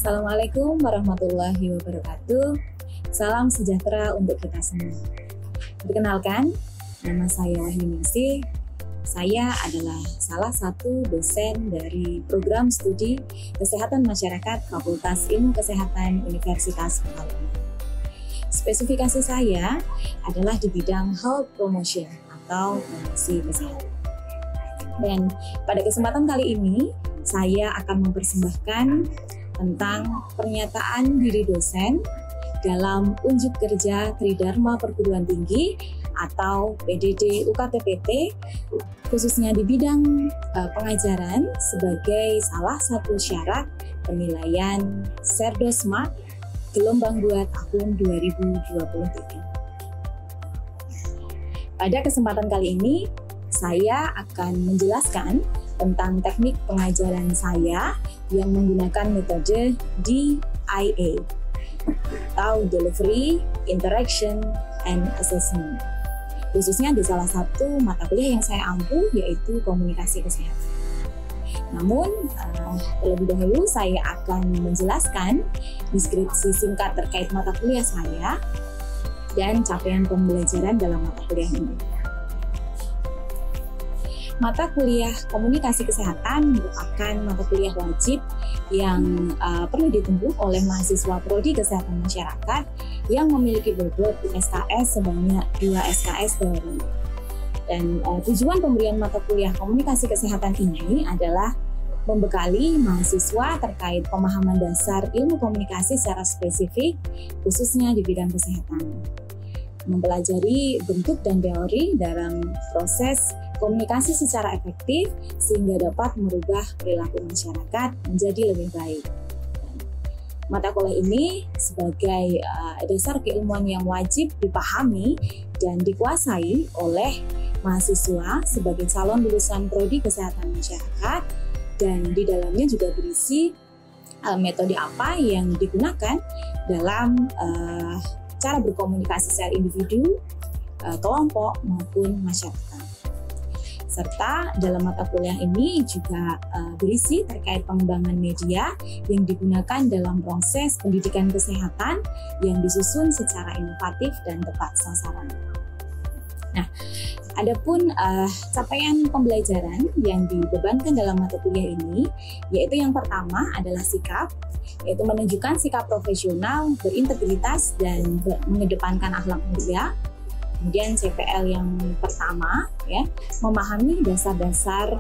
Assalamualaikum warahmatullahi wabarakatuh. Salam sejahtera untuk kita semua. Perkenalkan, nama saya Wahyuningsih. Saya adalah salah satu dosen dari program studi Kesehatan Masyarakat Fakultas Ilmu Kesehatan Universitas Pekalongan. Spesifikasi saya adalah di bidang health promotion atau promosi kesehatan. Dan pada kesempatan kali ini, saya akan mempersembahkan tentang pernyataan diri dosen dalam unjuk kerja Tridharma Perguruan Tinggi atau PDD UKT-PT, khususnya di bidang pengajaran sebagai salah satu syarat penilaian Serdosmat gelombang 2 tahun 2023. Pada kesempatan kali ini, saya akan menjelaskan tentang teknik pengajaran saya yang menggunakan metode DIA atau Delivery, Interaction, and Assessment, khususnya di salah satu mata kuliah yang saya ampu, yaitu komunikasi kesehatan. Namun, terlebih dahulu saya akan menjelaskan deskripsi singkat terkait mata kuliah saya dan capaian pembelajaran dalam mata kuliah ini. Mata kuliah komunikasi kesehatan merupakan mata kuliah wajib yang perlu ditempuh oleh mahasiswa Prodi Kesehatan Masyarakat yang memiliki bobot SKS sebanyak 2 SKS teori. Dan tujuan pemberian mata kuliah komunikasi kesehatan ini adalah membekali mahasiswa terkait pemahaman dasar ilmu komunikasi secara spesifik, khususnya di bidang kesehatan. Mempelajari bentuk dan teori dalam proses komunikasi secara efektif sehingga dapat merubah perilaku masyarakat menjadi lebih baik. Mata kuliah ini sebagai dasar keilmuan yang wajib dipahami dan dikuasai oleh mahasiswa sebagai calon lulusan Prodi Kesehatan Masyarakat, dan di dalamnya juga berisi metode apa yang digunakan dalam cara berkomunikasi secara individu, kelompok maupun masyarakat. Serta dalam mata kuliah ini juga berisi terkait pengembangan media yang digunakan dalam proses pendidikan kesehatan yang disusun secara inovatif dan tepat sasaran. Nah, adapun capaian pembelajaran yang dibebankan dalam mata kuliah ini, yaitu yang pertama adalah sikap, yaitu menunjukkan sikap profesional, berintegritas, dan mengedepankan akhlak mulia. Kemudian CPL yang pertama, ya, memahami dasar-dasar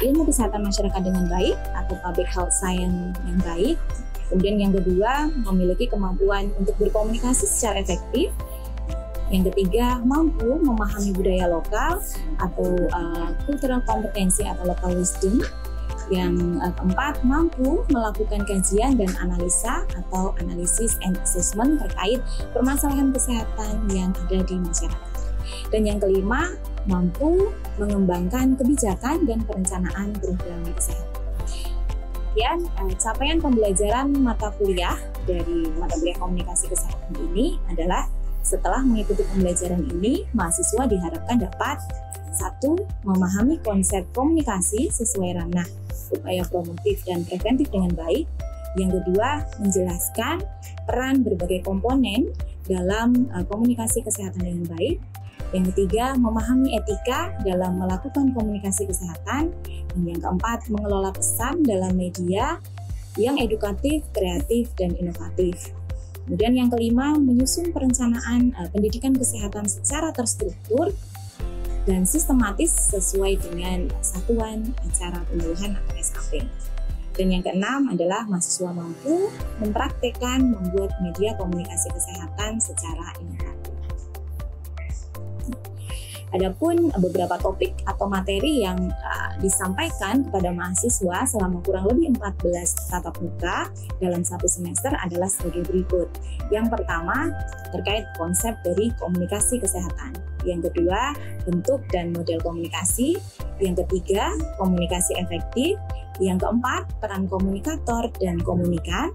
ilmu kesehatan masyarakat dengan baik atau public health science yang baik. Kemudian yang kedua, memiliki kemampuan untuk berkomunikasi secara efektif. Yang ketiga, mampu memahami budaya lokal atau cultural kompetensi atau local wisdom. Yang keempat, mampu melakukan kajian dan analisa atau analisis and assessment terkait permasalahan kesehatan yang ada di masyarakat. Dan yang kelima, mampu mengembangkan kebijakan dan perencanaan program kesehatan. Kemudian, capaian pembelajaran mata kuliah dari mata kuliah komunikasi kesehatan ini adalah setelah mengikuti pembelajaran ini, mahasiswa diharapkan dapat 1. Memahami konsep komunikasi sesuai ranah upaya promotif dan preventif dengan baik. Yang kedua, menjelaskan peran berbagai komponen dalam komunikasi kesehatan dengan baik. Yang ketiga, memahami etika dalam melakukan komunikasi kesehatan. Dan yang keempat, mengelola pesan dalam media yang edukatif, kreatif, dan inovatif. Kemudian yang kelima, menyusun perencanaan pendidikan kesehatan secara terstruktur dan sistematis sesuai dengan satuan acara penyuluhan atau SAP. Dan yang keenam adalah mahasiswa mampu mempraktekkan membuat media komunikasi kesehatan secara inovatif. Adapun beberapa topik atau materi yang disampaikan kepada mahasiswa selama kurang lebih 14 tatap muka dalam satu semester adalah sebagai berikut. Yang pertama, terkait konsep dari komunikasi kesehatan. Yang kedua, bentuk dan model komunikasi. Yang ketiga, komunikasi efektif. Yang keempat, peran komunikator dan komunikan.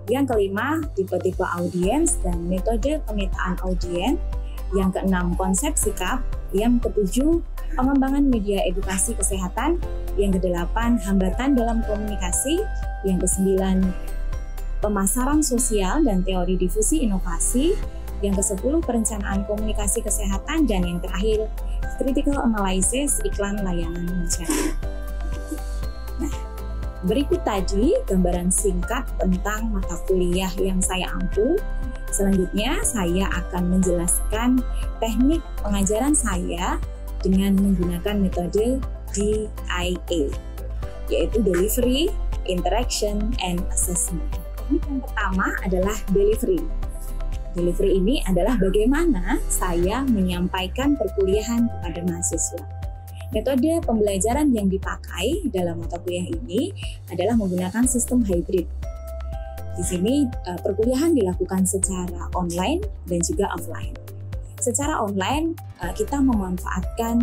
Yang kelima, tipe-tipe audiens dan metode pemetaan audiens. Yang keenam, konsep sikap. Yang ketujuh, pengembangan media edukasi kesehatan. Yang kedelapan, hambatan dalam komunikasi. Yang kesembilan, pemasaran sosial dan teori difusi inovasi, yang ke-10 perencanaan komunikasi kesehatan, dan yang terakhir critical analysis iklan layanan masyarakat. Nah, berikut tadi gambaran singkat tentang mata kuliah yang saya ampu. Selanjutnya saya akan menjelaskan teknik pengajaran saya dengan menggunakan metode DIA, yaitu Delivery, Interaction, and Assessment. Teknik yang pertama adalah Delivery. Delivery ini adalah bagaimana saya menyampaikan perkuliahan kepada mahasiswa. Metode pembelajaran yang dipakai dalam mata kuliah ini adalah menggunakan sistem hybrid. Di sini perkuliahan dilakukan secara online dan juga offline. Secara online kita memanfaatkan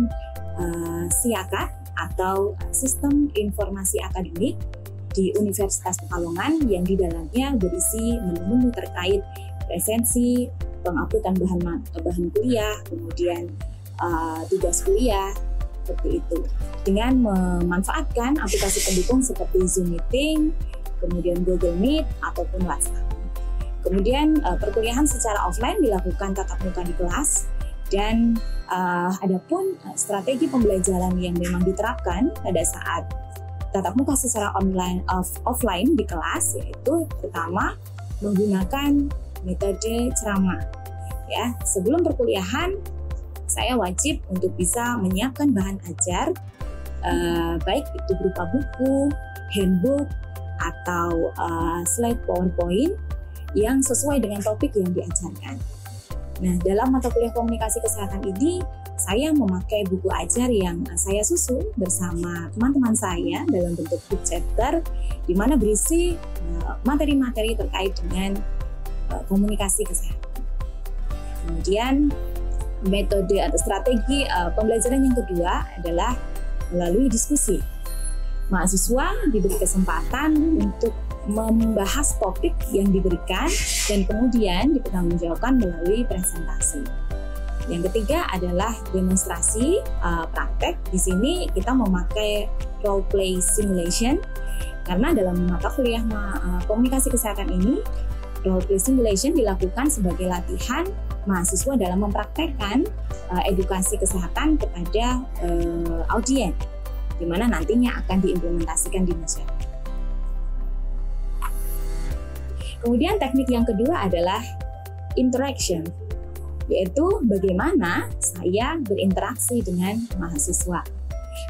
SIAKAD atau Sistem Informasi Akademik di Universitas Pekalongan yang di dalamnya berisi menu-menu terkait presensi, penguploadan bahan kuliah, kemudian tugas kuliah, seperti itu. Dengan memanfaatkan aplikasi pendukung seperti Zoom Meeting, kemudian Google Meet, ataupun WhatsApp. Kemudian perkuliahan secara offline dilakukan tatap muka di kelas, dan adapun strategi pembelajaran yang memang diterapkan pada saat tatap muka secara offline di kelas, yaitu pertama menggunakan metode ceramah. Ya, sebelum perkuliahan saya wajib untuk bisa menyiapkan bahan ajar, baik itu berupa buku, handbook, atau slide PowerPoint yang sesuai dengan topik yang diajarkan. Nah, dalam mata kuliah komunikasi kesehatan ini, saya memakai buku ajar yang saya susun bersama teman-teman saya dalam bentuk book chapter, di mana berisi materi-materi terkait dengan komunikasi kesehatan. Kemudian metode atau strategi pembelajaran yang kedua adalah melalui diskusi. Mahasiswa diberi kesempatan untuk membahas topik yang diberikan dan kemudian dipertanggungjawabkan melalui presentasi. Yang ketiga adalah demonstrasi praktek. Di sini kita memakai role play simulation, karena dalam mata kuliah komunikasi kesehatan ini role play simulation dilakukan sebagai latihan mahasiswa dalam mempraktekkan edukasi kesehatan kepada audiens, di mana nantinya akan diimplementasikan di masyarakat. Kemudian teknik yang kedua adalah interaction, yaitu bagaimana saya berinteraksi dengan mahasiswa.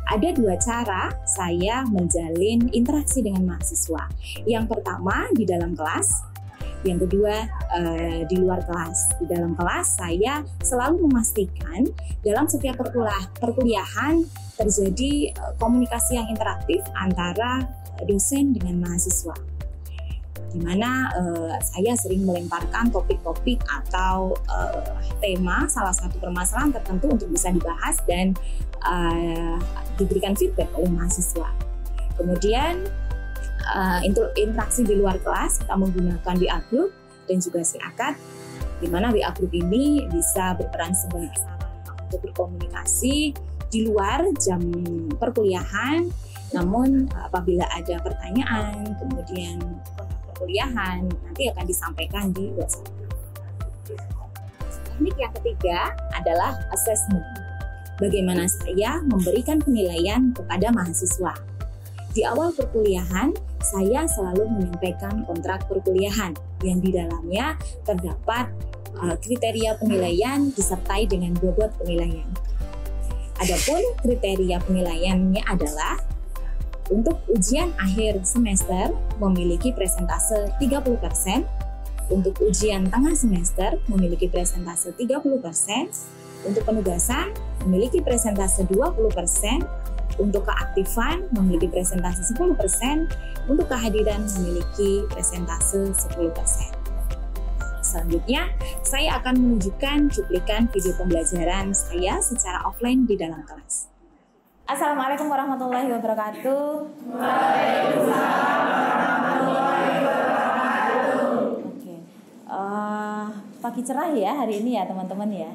Ada dua cara saya menjalin interaksi dengan mahasiswa. Yang pertama di dalam kelas, yang kedua di luar kelas. Di dalam kelas saya selalu memastikan dalam setiap perkuliahan terjadi komunikasi yang interaktif antara dosen dengan mahasiswa, di mana saya sering melemparkan topik-topik atau tema salah satu permasalahan tertentu untuk bisa dibahas dan diberikan feedback oleh mahasiswa. Kemudian interaksi di luar kelas kita menggunakan WA Group dan juga SIAKAD, di mana WA Group ini bisa berperan sebagai sarana untuk berkomunikasi di luar jam perkuliahan. Namun apabila ada pertanyaan kemudian perkuliahan nanti akan disampaikan di WhatsApp. Teknik yang ketiga adalah assessment. Bagaimana saya memberikan penilaian kepada mahasiswa. Di awal perkuliahan, saya selalu menyampaikan kontrak perkuliahan yang di dalamnya terdapat kriteria penilaian disertai dengan bobot penilaian. Adapun kriteria penilaiannya adalah untuk ujian akhir semester memiliki presentase 30%, untuk ujian tengah semester memiliki presentase 30%, untuk penugasan memiliki presentase 20%, untuk keaktifan memiliki presentase 10%, untuk kehadiran memiliki presentase 10%. Selanjutnya, saya akan menunjukkan cuplikan video pembelajaran saya secara offline di dalam kelas. Assalamualaikum warahmatullahi wabarakatuh. Waalaikumsalam warahmatullahi wabarakatuh. Oke, pagi cerah ya hari ini ya teman-teman ya.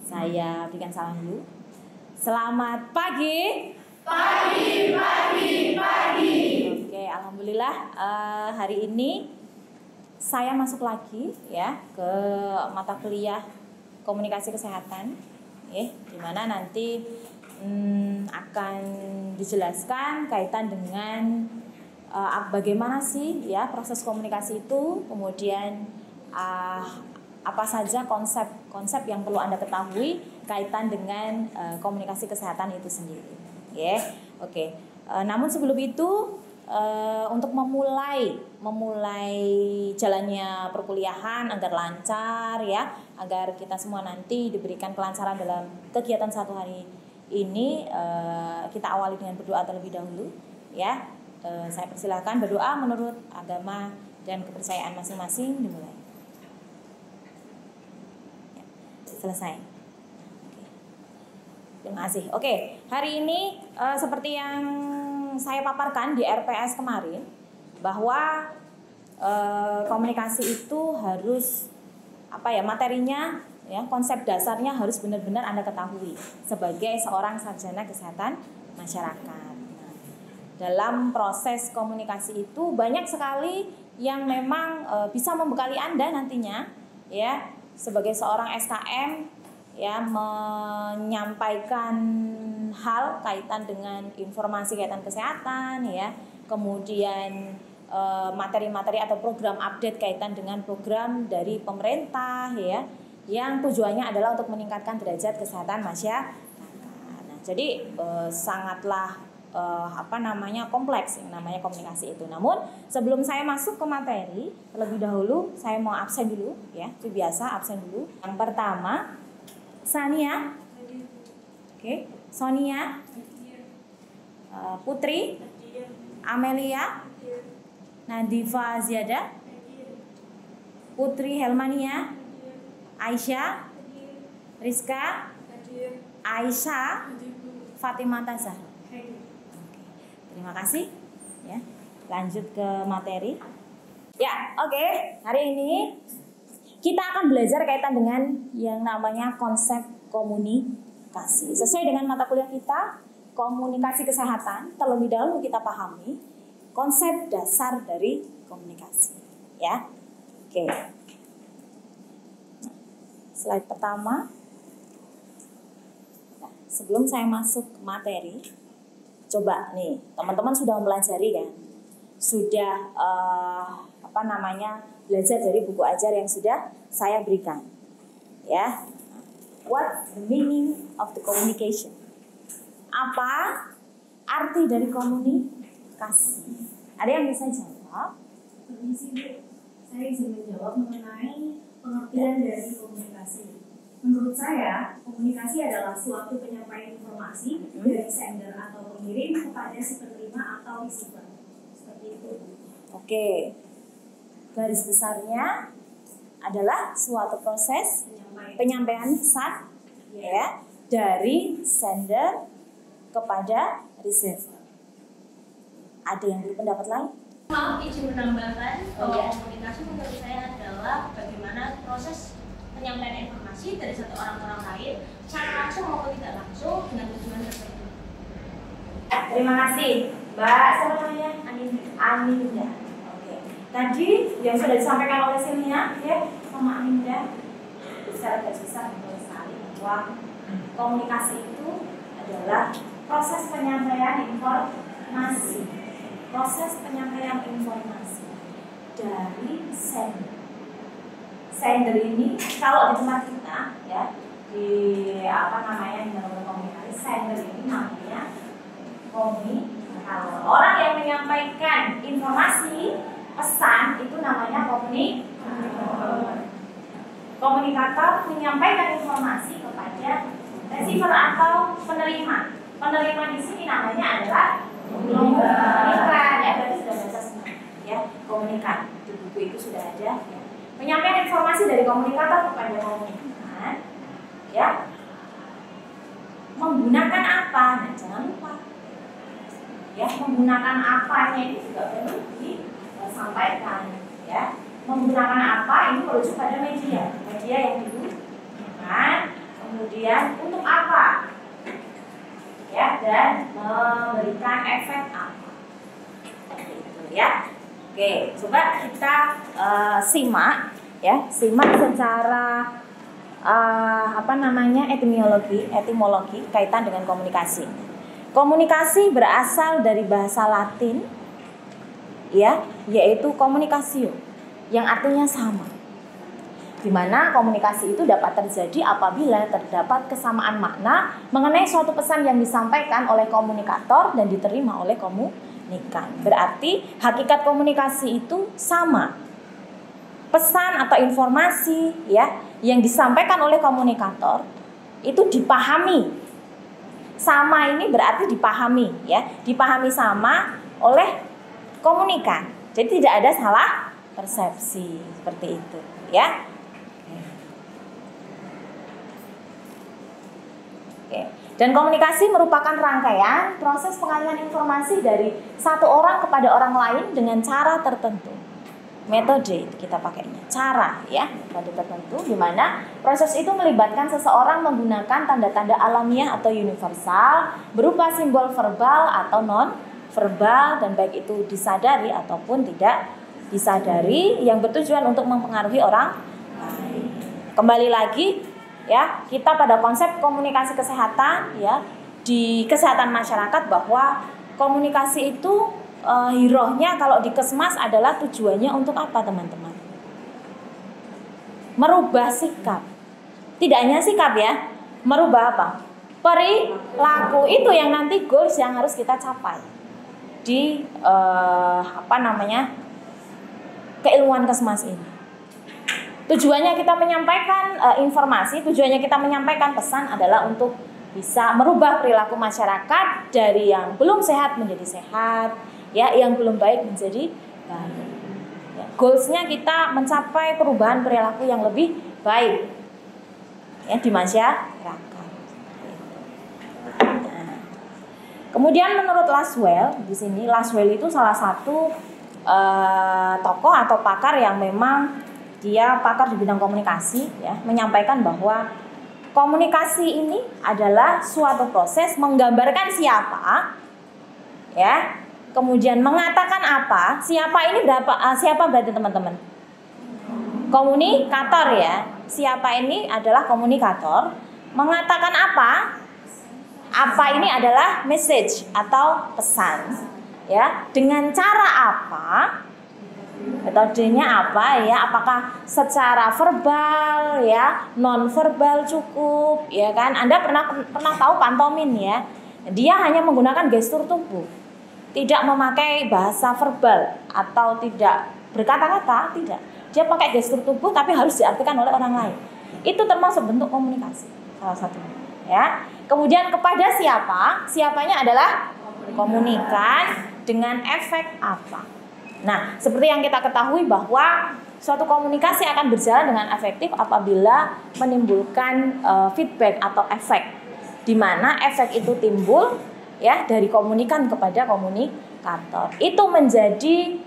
Saya berikan salam dulu. Selamat pagi. Pagi. Oke, alhamdulillah. Alhamdulillah hari ini saya masuk lagi ya ke mata kuliah komunikasi kesehatan, ya, dimana nanti akan dijelaskan kaitan dengan bagaimana sih ya proses komunikasi itu, kemudian apa saja konsep yang perlu Anda ketahui kaitan dengan komunikasi kesehatan itu sendiri, ya. Oke. Namun sebelum itu untuk memulai jalannya perkuliahan agar lancar ya, agar kita semua nanti diberikan kelancaran dalam kegiatan satu hari ini, kita awali dengan berdoa terlebih dahulu ya. Saya persilahkan berdoa menurut agama dan kepercayaan masing-masing, dimulai. Ya, selesai. Terima kasih. Oke, hari ini seperti yang saya paparkan di RPS kemarin, bahwa komunikasi itu harus materinya ya, konsep dasarnya harus benar-benar Anda ketahui sebagai seorang sarjana kesehatan masyarakat. Nah, dalam proses komunikasi itu banyak sekali yang memang bisa membekali Anda nantinya ya sebagai seorang SKM ya, menyampaikan hal kaitan dengan informasi kaitan kesehatan ya, kemudian materi-materi atau program update kaitan dengan program dari pemerintah ya, yang tujuannya adalah untuk meningkatkan derajat kesehatan masyarakat. Nah, jadi sangatlah kompleks yang namanya komunikasi itu. Namun sebelum saya masuk ke materi, terlebih dahulu saya mau absen dulu ya, itu biasa absen dulu. Yang pertama Sania, oke, Sonia, Putri, Amelia, Nadifa Ziada, Putri Helmania, Aisyah, Rizka, Aisyah, Fatimah Tazah. Terima kasih. Ya, lanjut ke materi. Ya, oke. Hari ini kita akan belajar kaitan dengan yang namanya konsep komunikasi. Sesuai dengan mata kuliah kita, komunikasi kesehatan, terlebih dahulu kita pahami konsep dasar dari komunikasi. Ya, oke. Slide pertama. Nah, sebelum saya masuk ke materi, coba nih, teman-teman sudah mempelajari kan? Sudah belajar dari buku ajar yang sudah saya berikan. Ya. What the meaning of the communication? Apa arti dari komunikasi? Ada yang bisa jawab? Permisi Bu, saya izin menjawab mengenai pengertian dari komunikasi. Menurut saya, komunikasi adalah suatu penyampaian informasi dari sender atau pengirim kepada si penerima atau receiver. Seperti itu. Oke. Garis besarnya adalah suatu proses penyampaian pesan ya dari sender kepada receiver. Ada yang berpendapat lain? Maaf, izin menambahkan bahwa komunikasi menurut saya adalah bagaimana proses penyampaian informasi dari satu orang lain secara langsung maupun tidak langsung dengan tujuan tertentu. Terima kasih, Mbak. Siapa namanya? Aninda. Tadi yang sudah disampaikan oleh Silnia ya sama Aminda secara garis besar betul sekali bahwa komunikasi itu adalah proses penyampaian informasi, dari sender. Sender ini kalau di tempat kita ya di di dalam komunikasi, sender ini namanya komunikator. Orang yang menyampaikan informasi pesan itu namanya komunikator. Komunikator menyampaikan informasi kepada receiver atau penerima. Penerima di sini namanya adalah komunikan. Ya, berarti sudah baca semua. Ya, komunikan. Di buku itu sudah ada. Ya. Penyampaian informasi dari komunikator kepada komunikan. Ya. Menggunakan apa? Nah, jangan lupa. Ya, menggunakan apanya ini juga perlu disampaikan, ya. Menggunakan apa ini merujuk pada media yang digunakan, kemudian untuk apa, ya, dan memberikan efek apa. Itu. ya. Oke, coba kita simak secara etimologi kaitan dengan komunikasi. Komunikasi berasal dari bahasa Latin, ya, yaitu communicatio, yang artinya sama. Di mana komunikasi itu dapat terjadi apabila terdapat kesamaan makna mengenai suatu pesan yang disampaikan oleh komunikator dan diterima oleh komunikan. Berarti hakikat komunikasi itu sama. Pesan atau informasi, ya, yang disampaikan oleh komunikator itu dipahami. Sama ini berarti dipahami, ya, dipahami sama oleh komunikan. Jadi tidak ada salah persepsi seperti itu, ya. Oke. Dan komunikasi merupakan rangkaian proses pengalihan informasi dari satu orang kepada orang lain dengan cara tertentu. Metode kita pakainya, cara, ya, metode tertentu, di mana proses itu melibatkan seseorang menggunakan tanda-tanda alamiah atau universal berupa simbol verbal atau non verbal, dan baik itu disadari ataupun tidak disadari, yang bertujuan untuk mempengaruhi orang lain. Kembali lagi, ya, kita pada konsep komunikasi kesehatan, ya, di kesehatan masyarakat, bahwa komunikasi itu hirohnya kalau di Kesmas adalah tujuannya untuk apa, teman-teman? Merubah sikap. Tidak hanya sikap, ya, merubah apa? Perilaku. Itu yang nanti goals yang harus kita capai di keilmuan Kesmas ini. Tujuannya kita menyampaikan informasi, tujuannya kita menyampaikan pesan adalah untuk bisa merubah perilaku masyarakat dari yang belum sehat menjadi sehat, ya, yang belum baik menjadi baik. Ya, goalsnya kita mencapai perubahan perilaku yang lebih baik, ya, di masyarakat. Nah, kemudian menurut Laswell, di sini Laswell itu salah satu tokoh atau pakar yang memang dia pakar di bidang komunikasi, ya, menyampaikan bahwa komunikasi ini adalah suatu proses menggambarkan siapa, ya, kemudian mengatakan apa. Siapa ini siapa berarti, teman-teman? Komunikator, ya. Siapa ini adalah komunikator. Mengatakan apa? Apa ini adalah message atau pesan, ya. Dengan cara apa? Metodenya apa, ya? Apakah secara verbal, ya, non verbal cukup, ya kan? Anda pernah tahu pantomin, ya? Dia hanya menggunakan gestur tubuh, tidak memakai bahasa verbal atau tidak berkata-kata, tidak. Dia pakai gestur tubuh tapi harus diartikan oleh orang lain. Itu termasuk bentuk komunikasi salah satunya, ya. Kemudian kepada siapa? Siapanya adalah komunikan dengan efek apa? Nah, seperti yang kita ketahui bahwa suatu komunikasi akan berjalan dengan efektif apabila menimbulkan feedback atau efek, di mana efek itu timbul, ya, dari komunikan kepada komunikator. Itu menjadi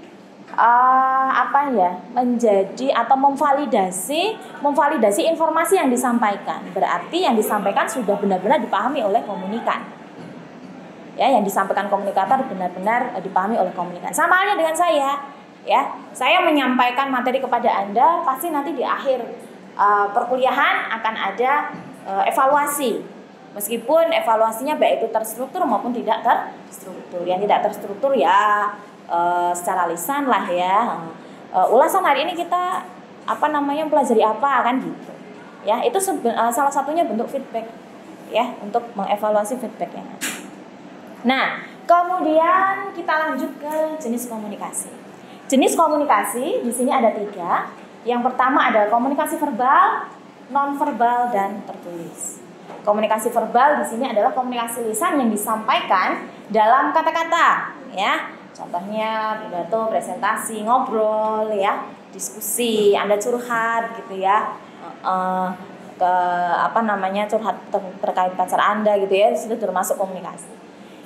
menjadi atau memvalidasi informasi yang disampaikan. Berarti yang disampaikan sudah benar-benar dipahami oleh komunikan. Ya, yang disampaikan komunikator benar-benar dipahami oleh komunikan. Sama halnya dengan saya, ya. Saya menyampaikan materi kepada Anda, pasti nanti di akhir perkuliahan akan ada evaluasi. Meskipun evaluasinya baik itu terstruktur maupun tidak terstruktur. Yang tidak terstruktur, ya, secara lisan lah, ya. Ulasan hari ini kita pelajari apa, kan gitu. Ya, itu salah satunya bentuk feedback, ya, untuk mengevaluasi feedback yang ada. Nah, kemudian kita lanjut ke jenis komunikasi. Jenis komunikasi di sini ada 3. Yang pertama ada komunikasi verbal, non-verbal, dan tertulis. Komunikasi verbal di sini adalah komunikasi lisan yang disampaikan dalam kata-kata, ya. Contohnya pidato, presentasi, ngobrol, ya, diskusi, Anda curhat gitu, ya. Curhat terkait pacar Anda gitu, ya. Itu termasuk komunikasi.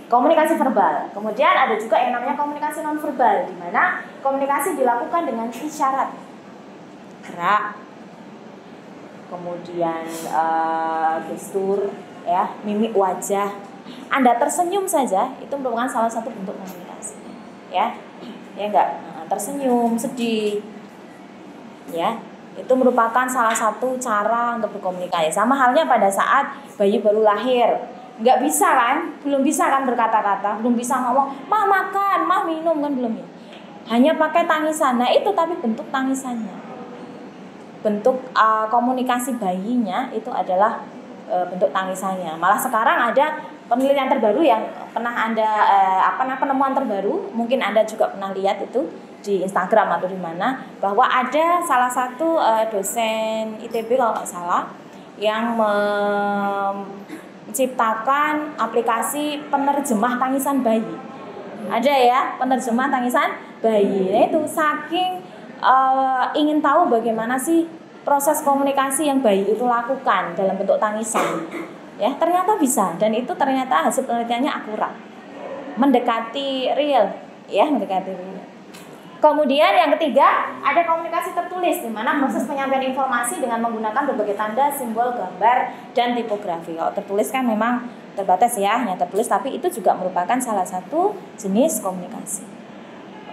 Komunikasi verbal. Kemudian ada juga yang namanya komunikasi nonverbal, di mana komunikasi dilakukan dengan isyarat, gerak, kemudian gestur, ya, mimik wajah. Anda tersenyum saja itu merupakan salah satu bentuk komunikasi, ya. ya enggak? Nah, tersenyum, sedih, ya itu merupakan salah satu cara untuk berkomunikasi. Sama halnya pada saat bayi baru lahir, nggak bisa kan, belum bisa kan berkata-kata, belum bisa ngomong, mah makan, mah minum kan belum ya. Hanya pakai tangisan. Nah itu tapi bentuk tangisannya, bentuk komunikasi bayinya itu adalah bentuk tangisannya. Malah sekarang ada penelitian terbaru yang pernah Anda penemuan terbaru, mungkin Anda juga pernah lihat itu di Instagram atau di mana, bahwa ada salah satu dosen ITB kalau nggak salah yang menciptakan aplikasi penerjemah tangisan bayi. Ada ya penerjemah tangisan bayi. Nah, itu saking ingin tahu bagaimana sih proses komunikasi yang bayi itu lakukan dalam bentuk tangisan. Ya, ternyata bisa, dan itu ternyata hasil penelitiannya akurat. Mendekati real, ya, mendekati real. Kemudian yang ketiga, ada komunikasi tertulis, di mana proses penyampaian informasi dengan menggunakan berbagai tanda, simbol, gambar, dan tipografi. Kalau tertulis kan memang terbatas ya, hanya tertulis, tapi itu juga merupakan salah satu jenis komunikasi.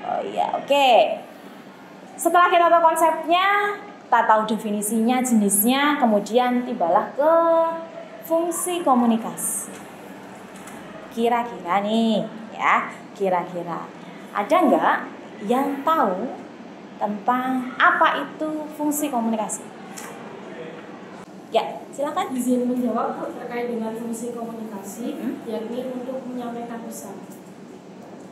Oh iya, oke. Setelah kita tahu konsepnya, kita tahu definisinya, jenisnya, kemudian tibalah ke fungsi komunikasi. Kira-kira nih, ya, kira-kira ada nggak yang tahu tentang apa itu fungsi komunikasi? Ya, silakan. Izin menjawab terkait dengan fungsi komunikasi, yakni untuk menyampaikan pesan.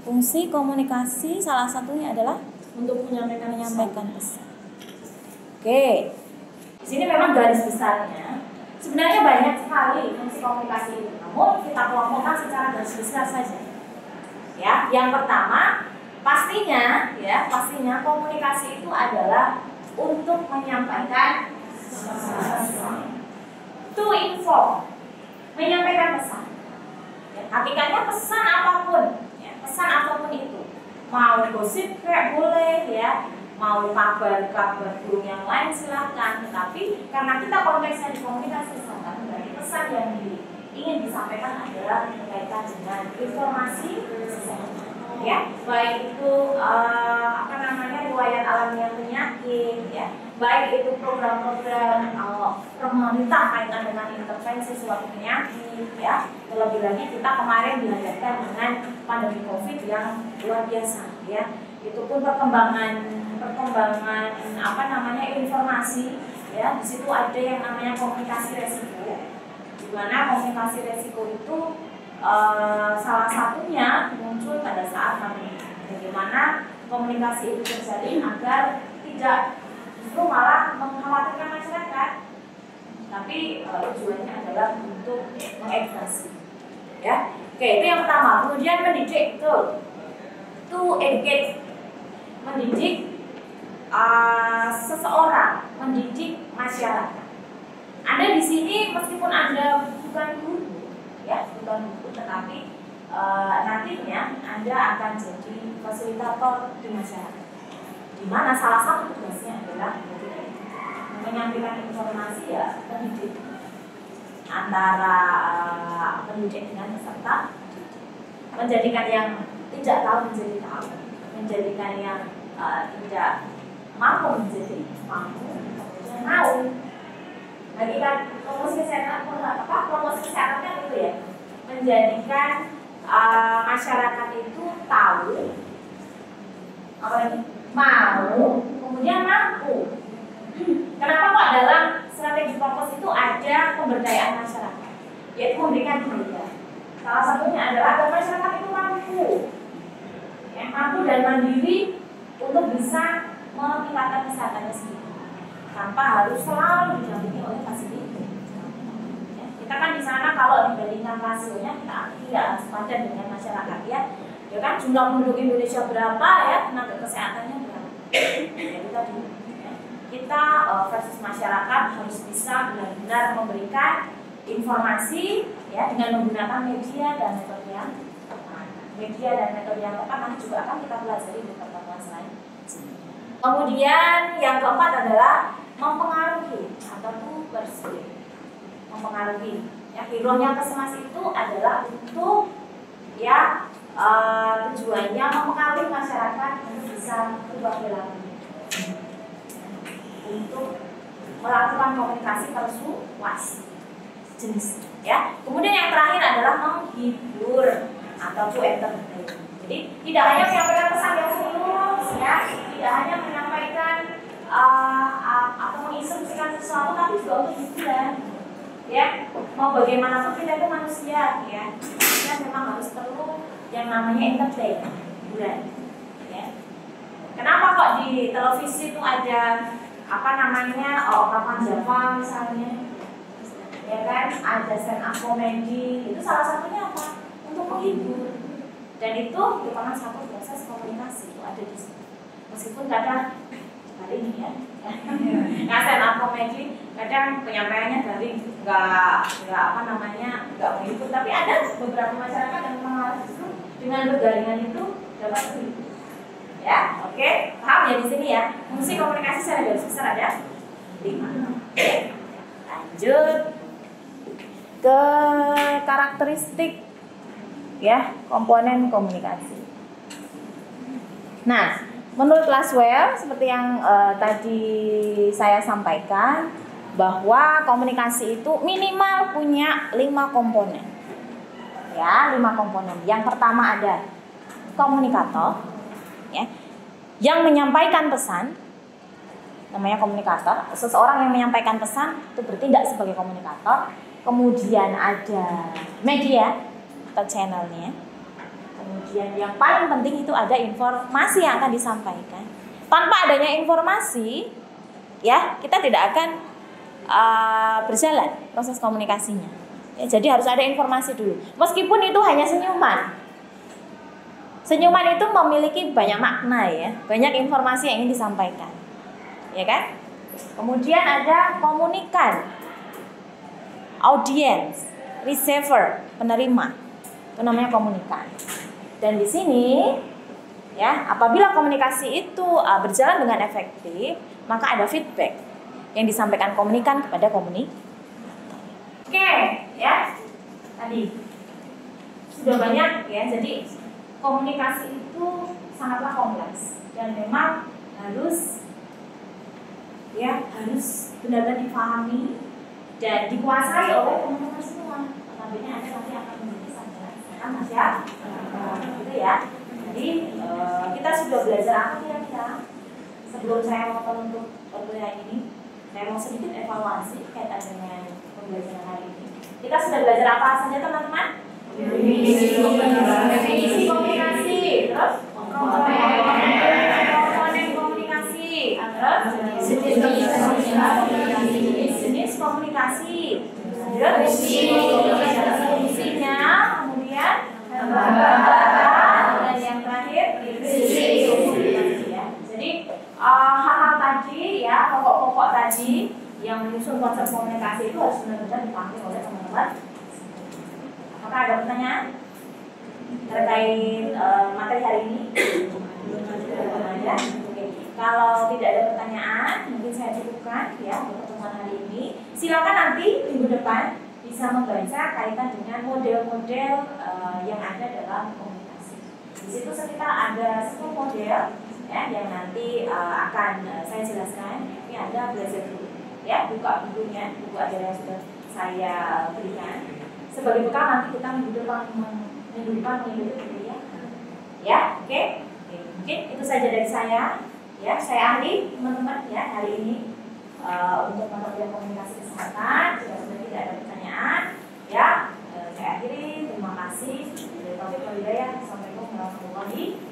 Fungsi komunikasi salah satunya adalah Untuk menyampaikan pesan. Oke, di sini memang garis besarnya sebenarnya banyak sekali fungsi komunikasi itu, namun kita kelompokkan secara garis besar saja. Ya, yang pertama pastinya komunikasi itu adalah untuk menyampaikan pesan. To inform, menyampaikan pesan. Ya, hakikatnya pesan apapun, ya, pesan apapun itu, mau gosip kayak boleh ya, mau kabar burung yang lain silakan. Tetapi karena kita konteksnya di komunikasi kesehatan, berarti pesan yang ingin disampaikan adalah berkaitan dengan informasi kesehatan. Ya, baik itu riwayat alamiah penyakit, ya, baik itu program-program pemerintah kaitan dengan intervensi suatu penyakit, ya. Terlebih lagi kita kemarin dihadapkan dengan pandemi COVID yang luar biasa, ya. Itu pun perkembangan informasi, ya. Di situ ada yang namanya komunikasi resiko, di mana komunikasi resiko itu salah satunya muncul pada saat pandemi. Bagaimana komunikasi itu terjadi agar tidak justru malah mengkhawatirkan masyarakat, tapi tujuannya adalah untuk mengedukasi. Ya, oke, itu yang pertama. Kemudian mendidik, to educate, mendidik seseorang, mendidik masyarakat. Anda di sini meskipun Anda bukan guru, ya, bukan guru, tetapi nantinya Anda akan jadi fasilitator di masyarakat, di mana salah satu tugasnya adalah menyampaikan informasi, ya, pendidik antara pendidik dengan peserta, menjadikan yang tidak tahu menjadi tahu, menjadikan yang tidak mampu menjadi mampu, kemudian mau. Lagi kan promosi kesehatan kan itu ya, menjadikan masyarakat itu tahu, mau, kemudian mampu. Kenapa kok dalam strategi purpose itu ada pemberdayaan masyarakat, yaitu memberikan daya. Salah satunya adalah agar masyarakat itu mampu, ya, mampu dan mandiri untuk bisa meningkatkan kesehatannya sendiri, tanpa harus selalu didampingi oleh fasilitas. Kita kan di sana kalau dibandingkan rasionya kita tidak sepadan dengan masyarakat, ya. Ya kan jumlah penduduk Indonesia berapa, ya, tenaga kesehatannya berapa. Jadi tadi ya, kita versus masyarakat harus bisa benar-benar memberikan informasi, ya, dengan menggunakan media dan metode yang tepat. Media dan metode yang tepat nanti juga akan kita pelajari di pertemuan selanjutnya. Kemudian yang keempat adalah mempengaruhi atau persuade. Mempengaruhi, ya, hero-nya Puskesmas itu adalah untuk, ya, tujuannya mempengaruhi masyarakat untuk bisa berubah perilaku, untuk melakukan komunikasi persuasi jenis, ya. Kemudian yang terakhir adalah menghibur atau to entertain. Jadi tidak hanya menyampaikan pesan yang serius, ya, tidak hanya menyampaikan atau menginstruksikan sesuatu, tapi juga untuk hiburan, ya. Mau bagaimanapun kita itu manusia, ya. Kita memang harus perlu yang namanya entertain, hiburan, ya. Kenapa kok di televisi itu ada apa namanya opera Java misalnya, ya kan, ada stand up comedy, itu salah satunya apa? Untuk menghibur, dan itu merupakan satu proses komunikasi, itu ada di situ. Meskipun kadang hari ini ya, nggak stand up comedy, kadang penyampaiannya dari nggak apa namanya nggak menghibur, tapi ada beberapa masyarakat yang memang justru dengan bergaringan itu dapat menghibur. Ya, oke, paham ya di sini ya. Fungsi komunikasi secara garis besar ada 5. Oke, lanjut ke karakteristik, ya, komponen komunikasi. Nah, menurut Laswell seperti yang tadi saya sampaikan, bahwa komunikasi itu minimal punya 5 komponen. Ya, 5 komponen. Yang pertama ada komunikator, ya, yang menyampaikan pesan, namanya komunikator. Seseorang yang menyampaikan pesan itu bertindak sebagai komunikator. Kemudian ada media atau channelnya. Kemudian yang paling penting itu ada informasi yang akan disampaikan. Tanpa adanya informasi, ya, kita tidak akan berjalan proses komunikasinya. Ya, jadi harus ada informasi dulu. Meskipun itu hanya senyuman. Senyuman itu memiliki banyak makna, ya, banyak informasi yang ingin disampaikan, ya kan? Kemudian ada komunikan, audience, receiver, penerima, itu namanya komunikan. Dan di sini, ya, apabila komunikasi itu berjalan dengan efektif, maka ada feedback yang disampaikan komunikan kepada komunikator. Oke, ya, tadi sudah banyak, ya, jadi komunikasi itu sangatlah kompleks dan memang harus benar-benar dipahami dan dikuasai oleh teman-teman semua. Tentunya Anda nanti akan menjadi sarjana masyarakat, gitu ya. Jadi kita sudah belajar apa kira-kira? Sebelum saya mau menutup perkuliahan ini, saya mau sedikit evaluasi kaitan dengan pembelajaran hari ini. Kita sudah belajar apa saja, teman-teman? Definisi komunikasi, terus komponen komunikasi, terus jenis komunikasi, fungsinya, kemudian dan yang terakhir komunikasi, ya. Jadi hal-hal tadi, ya, pokok-pokok tadi yang menyusun konsep komunikasi itu harus benar-benar dipahami oleh teman-teman. Apakah ada pertanyaan terkait materi hari ini? Belum ada. Oke. Kalau tidak ada pertanyaan, mungkin saya cukupkan, ya, untuk pertemuan hari ini. Silakan nanti minggu depan bisa membaca kaitan dengan model-model yang ada dalam komunikasi. Di situ sekitar ada 10 model, ya, yang nanti akan saya jelaskan. Tapi Anda belajar dulu, ya, buka bukunya, buku ajaran yang sudah saya berikan. Sebagai bekal nanti kita minggu depan mengikuti kuliah, ya, oke. Mungkin itu saja dari saya, ya. Saya akhiri, teman-teman, ya, hari ini untuk mata kuliah komunikasi kesehatan. Jika sudah tidak ada pertanyaan, ya, saya akhiri. Terima kasih. Dari Taufik Walhidayah. Assalamualaikum warahmatullahi wabarakatuh.